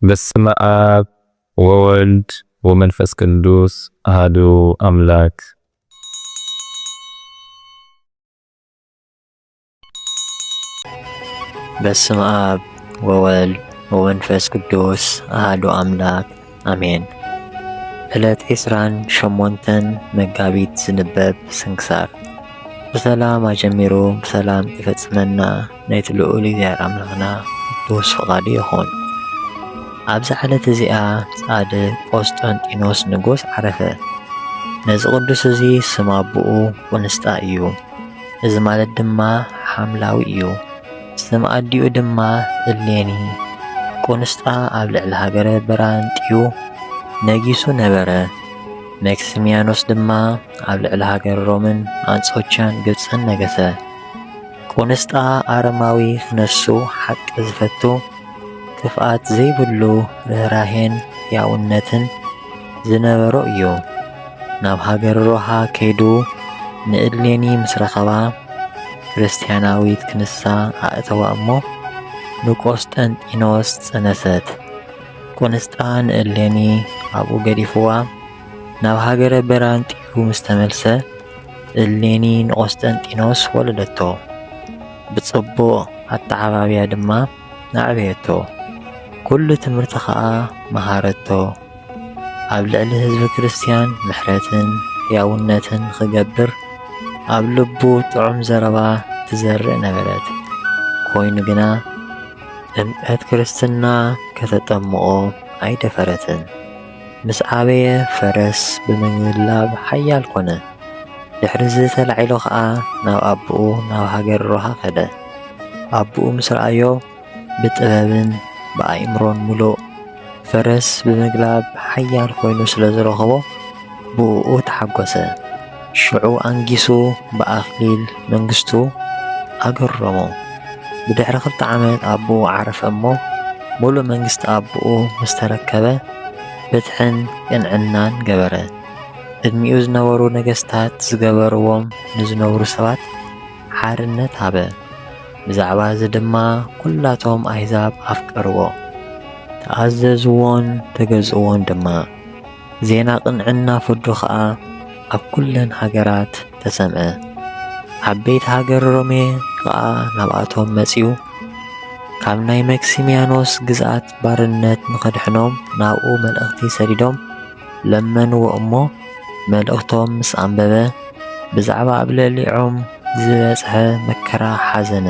በስመ አብ ወወልድ ወመንፈስ ቅዱስ አሐዱ አምላክ። በስመ አብ ወወልድ ወመንፈስ ቅዱስ አሐዱ አምላክ አሜን። ዕለት 28 መጋቢት ዝንበብ ስንክሳር። ብሰላም አጀሚሩ ብሰላም ይፈጽመና ናይቲ ልዑል እግዚአብሔር አምላኽና ቅዱስ ፈቃዱ ይኹን። ኣብዚ ዕለት እዚኣ ጻድቕ ቆስጠንጢኖስ ንጉስ ዓረፈ። ነዚ ቅዱስ እዚ ስም ኣቦኡ ቁንስጣ እዩ። እዚ ማለት ድማ ሓምላዊ እዩ። ስም ኣዲኡ ድማ እሌኒ። ቁንስጣ ኣብ ልዕሊ ሃገረ በራንጢዩ ነጊሱ ነበረ። መክስሚያኖስ ድማ ኣብ ልዕሊ ሃገረ ሮምን አንጾኪያን ግብፅን ነገሰ። ቁንስጣ ኣረማዊ ክነሱ ሓቂ ዝፈቱ ክፍኣት ዘይብሉ ርህራሄን ሕያውነትን ዝነበሮ እዩ። ናብ ሃገረ ሮሃ ከይዱ ንእሌኒ ምስ ረኸባ ክርስቲያናዊት ክንሳ ኣእተዋ እሞ ንቆስጠንጢኖስ ፀነሰት። ቁንስጣ ንእሌኒ ኣብኡ ገዲፍዋ ናብ ሃገረ በራንጢዩ ምስ ተመልሰ እሌኒ ንቆስጠንጢኖስ ወለደቶ። ብጽቡቕ ኣተዓባብያ ድማ ንዕበየቶ። ኩሉ ትምህርቲ ኸዓ መሃረቶ። ኣብ ልዕሊ ህዝቢ ክርስቲያን ምሕረትን ሕያውነትን ክገብር ኣብ ልቡ ጥዑም ዘረባ ትዘርእ ነበረት። ኮይኑ ግና ጥምቀት ክርስትና ከተጠምቆ ኣይደፈረትን። ምስ ዓበየ ፈረስ ብምግላብ ሓያል ኮነ። ድሕሪ ተላዒሉ ኸዓ ናብ ኣቦኡ ናብ ሃገረ ሮሃ ኸደ። ኣቦኡ ምስ ረኣዮ ብጥበብን ብኣእምሮን ሙሉእ ፈረስ ብምግላብ ሓያል ኮይኑ ስለ ዝረኸቦ ብኡ ተሓጐሰ። ሽዑ ኣንጊሱ ብኣኽሊል መንግስቱ ኣገረሞ። ብድሕሪ 2 ዓመት ኣቦኡ ዓረፈ እሞ ሙሉእ መንግስቲ ኣቦኡ ምስ ተረከበ ፍትሕን ቅንዕናን ገበረ። ቅድሚኡ ዝነበሩ ነገስታት ዝገበርዎም ንዝነብሩ ሰባት ሓርነት ሃበ። ብዛዕባ እዚ ድማ ኩላቶም ኣሕዛብ ኣፍቀርዎ፣ ተኣዘዝዎን ተገዝእዎን ድማ። ዜና ቅንዕና ፍርዱ ኸዓ ኣብ ኩለን ሃገራት ተሰምዐ። ዓበይቲ ሃገረ ሮሜ ኸዓ ናብኣቶም መጺኡ ካብ ናይ መክሲሚያኖስ ግዝኣት ባርነት ንኸድሕኖም ናብኡ መልእኽቲ ሰዲዶም ለመንዎ እሞ መልእኽቶም ምስ ኣንበበ ብዛዕባ ኣብ ልዕሊዖም ዝበጽሐ መከራ ሓዘነ።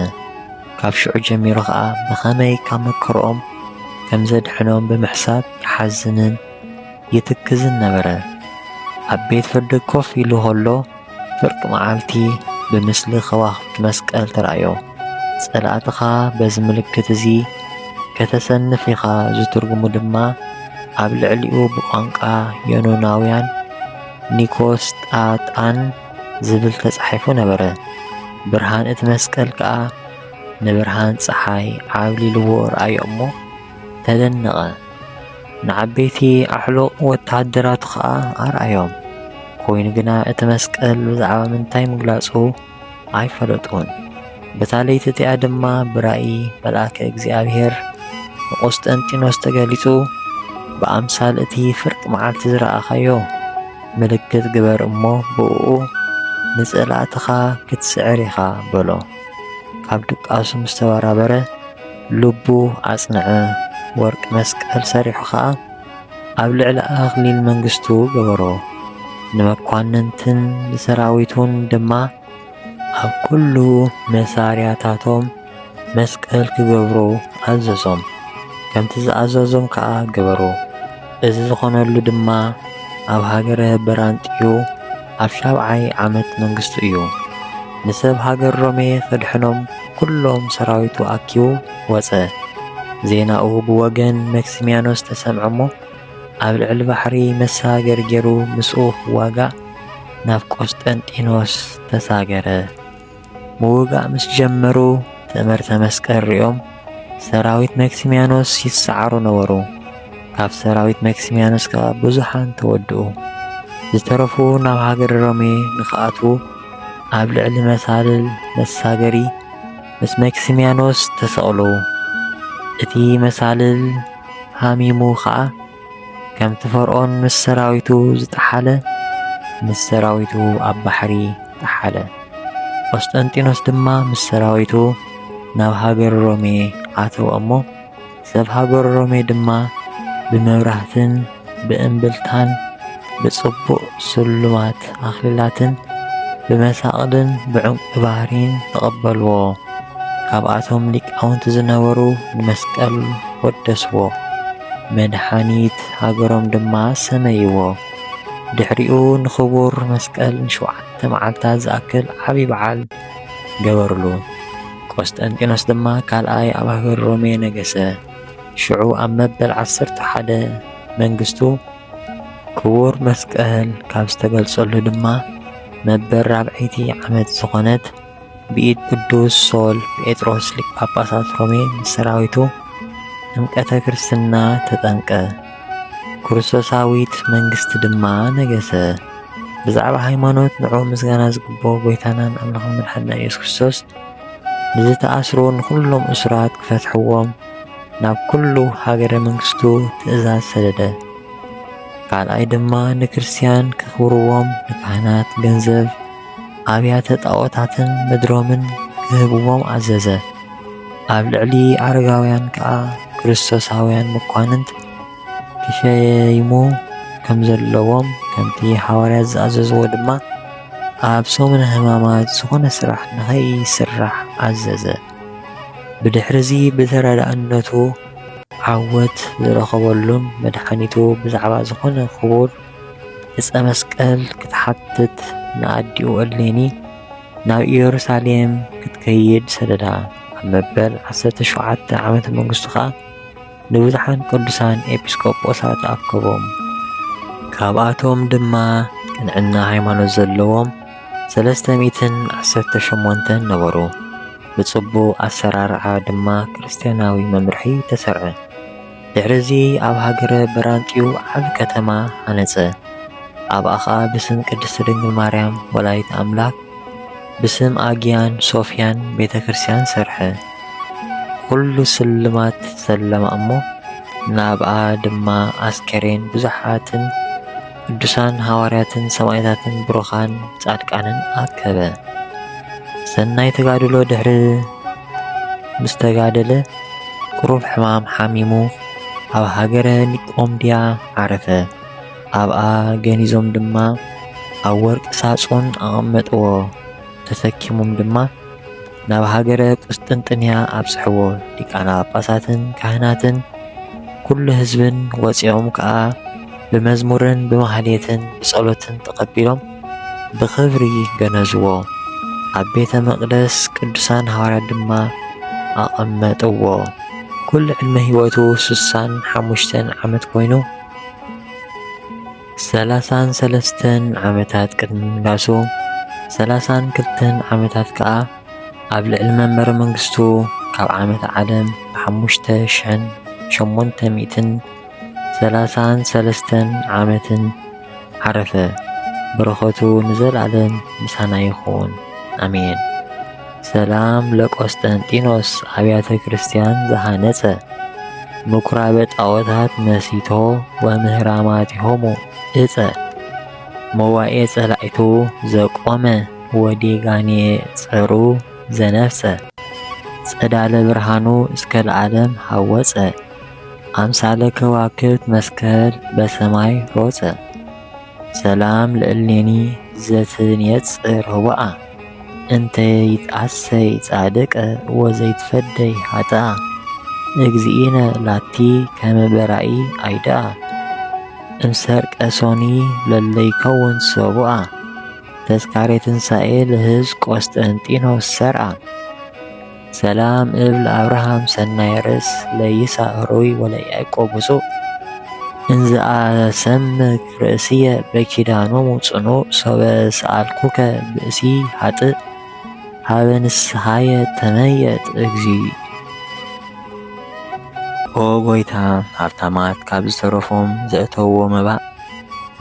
ካብ ሽዑ ጀሚሩ ኸዓ ብኸመይ ካብ መከርኦም ከም ዘድሕኖም ብምሕሳብ ይሓዝንን ይትክዝን ነበረ። ኣብ ቤት ፍርዲ ኮፍ ኢሉ ኸሎ ፍርቂ መዓልቲ ብምስሊ ከዋኽብቲ መስቀል ተራእዮ። ጸላእትኻ በዚ ምልክት እዙ ከተሰንፍ ኢኻ ዝትርጉሙ ድማ ኣብ ልዕሊኡ ብቋንቋ ዮኖናውያን ኒኮስጣጣን ዝብል ተጻሒፉ ነበረ። ብርሃን እቲ መስቀል ከዓ ንብርሃን ፀሓይ ዓብሊልዎ ረኣዮ እሞ ተደነቐ። ንዓበይቲ ኣሕሉቕ ወታደራቱ ኸዓ ኣርኣዮም። ኮይኑ ግና እቲ መስቀል ብዛዕባ ምንታይ ምግላጹ ኣይፈለጡን። በታ ለይቲ እቲኣ ድማ ብራእይ መልኣከ እግዚኣብሔር ንቆስጠንጢኖስ ተገሊጹ ብኣምሳል እቲ ፍርቂ መዓልቲ ዝረኣኻዮ ምልክት ግበር እሞ ብኡ ንጸላእትኻ ክትስዕር ኢኻ በሎ። ካብ ድቃሱ ምስ ተበራበረ ልቡ ኣጽንዐ። ወርቂ መስቀል ሰሪሑ ኸዓ ኣብ ልዕሊ ኣኽሊል መንግስቱ ገበሮ። ንመኳንንትን ንሰራዊቱን ድማ ኣብ ኩሉ መሳርያታቶም መስቀል ክገብሩ ኣዘዞም። ከምቲ ዝኣዘዞም ከዓ ገበሩ። እዚ ዝኾነሉ ድማ ኣብ ሃገረ በራንጢዩ ኣብ 7ይ ዓመት መንግስቱ እዩ። ንሰብ ሃገር ሮሜ ክድሕኖም ኩሎም ሰራዊቱ ኣኪቡ ወፀ። ዜናኡ ብወገን መክሲሚያኖስ ተሰምዐ እሞ ኣብ ልዕሊ ባሕሪ መሳገር ገይሩ ምስኡ ክዋጋእ ናብ ቆስጠንጢኖስ ተሳገረ። ምውጋእ ምስ ጀመሩ ትእምርተ መስቀል ሪኦም ሰራዊት መክሲሚያኖስ ይሰዓሩ ነበሩ። ካብ ሰራዊት መክሲሚያኖስ ከዓ ብዙሓን ተወድኡ። ዝተረፉ ናብ ሃገረ ሮሜ ንኽኣትዉ ኣብ ልዕሊ መሳልል መሳገሪ ምስ መክሲሚያኖስ ተሰቕሉ። እቲ መሳልል ሃሚሙ ኸዓ ከምቲ ፈርዖን ምስ ሰራዊቱ ዝጠሓለ ምስ ሰራዊቱ ኣብ ባሕሪ ጠሓለ። ቆስጠንጢኖስ ድማ ምስ ሰራዊቱ ናብ ሃገር ሮሜ ኣተወ እሞ ሰብ ሃገር ሮሜ ድማ ብመብራህትን ብእምብልታን ብጽቡቕ ስሉማት ኣኽሊላትን ብመሳቕልን ብዕንቂ ባህሪን ተቐበልዎ። ካብኣቶም ሊቃውንቲ ዝነበሩ ንመስቀል ወደስዎ፣ መድኃኒት ሃገሮም ድማ ሰመይዎ። ድሕሪኡ ንኽቡር መስቀል ን7 መዓልታት ዝኣክል ዓብዪ በዓል ገበርሉ። ቆስጠንጢኖስ ድማ ካልኣይ ኣብ ሃገር ሮሜ ነገሰ። ሽዑ ኣብ መበል 11 መንግስቱ ክቡር መስቀል ካብ ዝተገልጸሉ ድማ መበል 4ይቲ ዓመት ዝኾነት ብኢድ ቅዱስ ሶል ጴጥሮስ ሊቀ ጳጳሳት ሮሜ ምስ ሰራዊቱ ጥምቀተ ክርስትና ተጠምቀ። ክርስቶሳዊት መንግስቲ ድማ ነገሰ። ብዛዕባ ሃይማኖት ንዑ ምስጋና ዝግቦ ጎይታናን ኣምላኽን መድሓኒትና ኢየሱስ ክርስቶስ ንዝተኣስሩ ንኹሎም እስራት ክፈትሕዎም ናብ ኩሉ ሃገረ መንግስቱ ትእዛዝ ሰደደ። ካልኣይ ድማ ንክርስቲያን ከኽብርዎም ንካህናት ገንዘብ ኣብያተ ጣዖታትን ምድሮምን ክህብዎም ኣዘዘ። ኣብ ልዕሊ ኣረጋውያን ከዓ ክርስቶሳውያን መኳንንት ክሸይሙ ከም ዘለዎም ከምቲ ሐዋርያት ዝኣዘዝዎ ድማ ኣብ ሰሙነ ሕማማት ዝኾነ ስራሕ ንኸይስራሕ ኣዘዘ። ብድሕሪዚ ብተረዳእነቱ ዓወት ዝረኸበሉን መድኃኒቱ ብዛዕባ ዝኾነ ክቡር ዕፀ መስቀል ክትሓትት ንኣዲኡ እሌኒ ናብ ኢየሩሳሌም ክትከይድ ሰደዳ። ኣብ መበል 17 ዓመተ መንግስቱ ከዓ ንብዙሓን ቅዱሳን ኤጲስቆጶሳት ኣከቦም። ካብኣቶም ድማ ቅንዕና ሃይማኖት ዘለዎም 318 ነበሩ። ብጽቡቕ ኣሰራርዓ ድማ ክርስትያናዊ መምርሒ ተሰርዐ። ድሕሪዚ ኣብ ሃገረ በራንጢዩ ዓብ ከተማ ሃነጸ። ኣብኣ ኸዓ ብስም ቅድስቲ ድንግል ማርያም ወላዲተ ኣምላክ ብስም ኣግያን ሶፍያን ቤተ ክርስቲያን ሰርሐ። ኩሉ ስልማት ሰለማ እሞ ናብኣ ድማ ኣስከሬን ብዙሓትን ቅዱሳን ሐዋርያትን ሰማዕታትን ብሩኻን ጻድቃንን ኣከበ። ሰናይ ተጋድሎ ድሕሪ ምስ ተጋደለ ቁሩብ ሕማም ሓሚሙ ኣብ ሃገረ ኒቆምድያ ዓረፈ። ኣብኣ ገኒዞም ድማ ኣብ ወርቂ ሳጹን ኣቐመጥዎ። ተሰኪሞም ድማ ናብ ሃገረ ቁስጥንጥንያ ኣብጽሕዎ። ሊቃነ ጳጳሳትን ካህናትን ኩሉ ህዝብን ወፂኦም ከዓ ብመዝሙርን ብማህሌትን ብጸሎትን ተቐቢሎም ብኽብሪ ገነዝዎ። ኣብ ቤተ መቕደስ ቅዱሳን ሐዋርያት ድማ ኣቐመጥዎ። ኩሉ ዕድመ ሕይወቱ 65 ዓመት ኮይኑ 33 ዓመታት ቅድሚ ምንጋሱ 32 ዓመታት ከዓ ኣብ ልዕሊ መንበረ መንግስቱ ካብ ዓመት ዓለም ብ5833 ዓመትን ዓረፈ። በረኸቱ ንዘለዓለም ምሳና ይኹን ኣሜን። ሰላም ለቆስጠንጢኖስ ኣብያተ ክርስቲያን ዘሃነጸ ምኵራበ ጣዖታት መሲቶ ወምህራማቲሆሙ እፀ መዋኤ ጸላእቱ ዘቆመ ወዴጋኔ ጸሩ ዘነፍጸ ጸዳለ ብርሃኑ እስከ ለዓለም ሃወፀ ኣምሳለ ከዋክብት መስቀል በሰማይ ሮፀ። ሰላም ለእሌኒ ዘትንየጽር ህወኣ እንተ ይትአሰይ ጻድቀ ወዘይትፈደይ ኃጥአ እግዚእነ ላቲ ከመ በራኢ ኣይድአ እምሰርቀ ሶኒ ለለይከውን ሰቡአ ተስካሬ ትንሣኤ ለሕዝብ ቆስጠንጢኖስ ሰርአ። ሰላም እብል አብርሃም ሰናይ ርእስ ለይስሐቅ ሩይ ወለያዕቆብ ብፁዕ እንዘአሰምክ ርእስየ በኪዳኖሙ ጽኑዕ ሶበ ሰአልኩከ ብእሲ ኃጥእ ሃበ ንስሐየ ተመየጥ እግዚእ። ኦ ጎይታ ሃብታማት ካብ ዝተረፎም ዘእተውዎ መባእ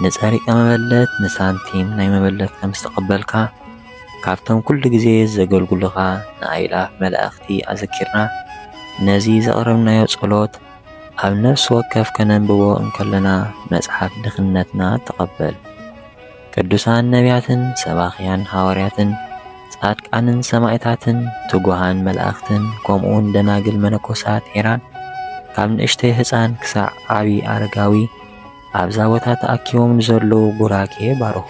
ንጸሪቀ መበለት ንሳንቲም ናይ መበለት ከም ዝተቐበልካ ካብቶም ኩሉ ግዜ ዘገልግሉኻ ንኣይላፍ መላእኽቲ ኣዘኪርና ነዚ ዘቕረብናዮ ጸሎት ኣብ ነፍሲ ወከፍ ከነንብቦ እንከለና መጽሓፍ ድኽነትና ተቐበል። ቅዱሳን ነቢያትን ሰባኽያን ሐዋርያትን ጻድቃንን ሰማዕታትን ትጉሃን መላእኽትን ከምኡውን ደናግል መነኮሳት ሄራን ካብ ንእሽተይ ህፃን ክሳዕ ዓብዪ ኣረጋዊ ኣብዛ ቦታ ተኣኪቦም ንዘለዉ ቡራኬ ባርኹ።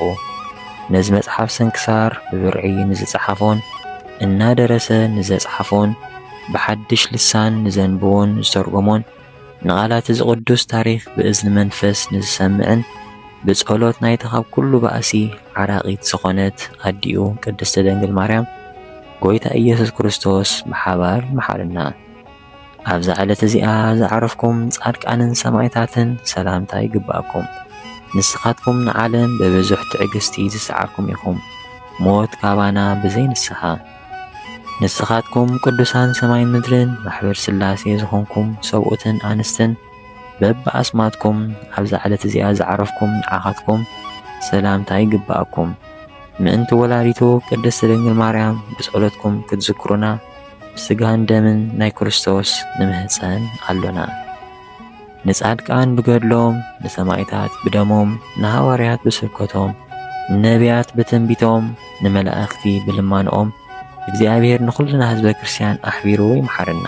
ነዚ መጽሓፍ ስንክሳር ብብርዒ ንዝጸሓፎን እናደረሰ ንዘጸሓፎን ብሓድሽ ልሳን ንዘንብቦን ዝተርጎሞን ንቓላት እዚ ቅዱስ ታሪኽ ብእዝኒ መንፈስ ንዝሰምዕን ብጸሎት ናይታ ካብ ኩሉ ባእሲ ዓራቒት ዝኾነት ኣዲኡ ቅድስቲ ድንግል ማርያም ጐይታ ኢየሱስ ክርስቶስ ብሓባር መሓረና። ኣብዛ ዕለት እዚኣ ዝዓረፍኩም ጻድቃንን ሰማዕታትን ሰላምታ ይግባአኩም። ንስኻትኩም ንዓለም ብብዙሕ ትዕግስቲ ዝሰዓርኩም ኢኹም ሞት ካባና ብዘይ ንስሓ። ንስኻትኩም ቅዱሳን ሰማይን ምድርን ማሕበር ሥላሴ ዝኾንኩም ሰብኡትን ኣንስትን በብኣስማትኩም ኣብዛ ዕለት እዚኣ ዝዓረፍኩም ንዓኻትኩም ሰላምታ ይግባአኩም። ምእንቲ ወላዲቱ ቅድስቲ ድንግል ማርያም ብጸሎትኩም ክትዝክሩና ብስጋን ደምን ናይ ክርስቶስ ንምህፀን ኣሎና። ንጻድቃን ብገድሎም፣ ንሰማዕታት ብደሞም፣ ንሃዋርያት ብስብከቶም፣ ንነቢያት ብትንቢቶም፣ ንመላእኽቲ ብልማንኦም እግዚአብሔር ንኹልና ህዝበ ክርስቲያን ኣሕቢሩ ይምሓረና።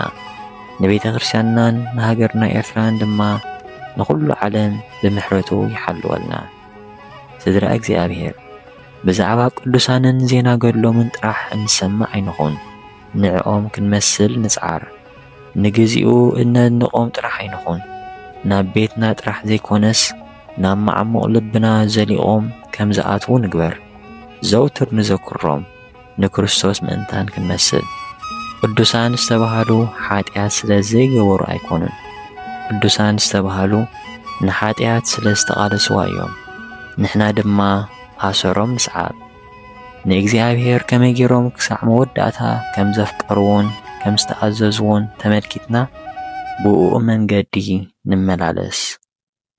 ንቤተ ክርስቲያንናን ንሃገርና ኤርትራን ድማ ንኹሉ ዓለም ብምሕረቱ ይሓልወልና። ስድራ እግዚአብሔር ብዛዕባ ቅዱሳንን ዜና ገድሎምን ጥራሕ እንሰምዕ ኣይንኹን። ንዕኦም ክንመስል ንጽዓር። ንግዚኡ እነድንቖም ጥራሕ ኣይንኹን። ናብ ቤትና ጥራሕ ዘይኮነስ ናብ ማዕሙቕ ልብና ዘሊቖም ከም ዝኣትዉ ንግበር። ዘውትር ንዘክሮም ንክርስቶስ ምእንታን ክንመስል። ቅዱሳን ዝተባሃሉ ኃጢአት ስለ ዘይገበሩ ኣይኮኑን። ቅዱሳን ዝተባሃሉ ንኃጢአት ስለ ዝተቓለስዋ እዮም። ንሕና ድማ ኣሰሮም ንስዓብ። ንእግዚአብሔር ከመይ ገይሮም ክሳዕ መወዳእታ ከም ዘፍቀርዎን ከም ዝተኣዘዝዎን ተመልኪትና ብኡኡ መንገዲ ንመላለስ።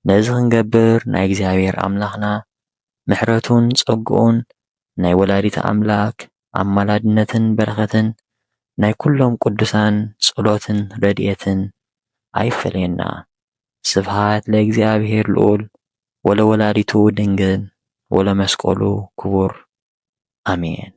ነዚ ክንገብር ናይ እግዚአብሔር ኣምላኽና ምሕረቱን ጸግኡን ናይ ወላዲተ ኣምላክ ኣማላድነትን በረኸትን ናይ ኩሎም ቅዱሳን ጸሎትን ረድኤትን ኣይፈለየና። ስብሃት ለእግዚአብሔር ልዑል ወለወላዲቱ ድንግል ወለመስቀሉ ክቡር አሜን።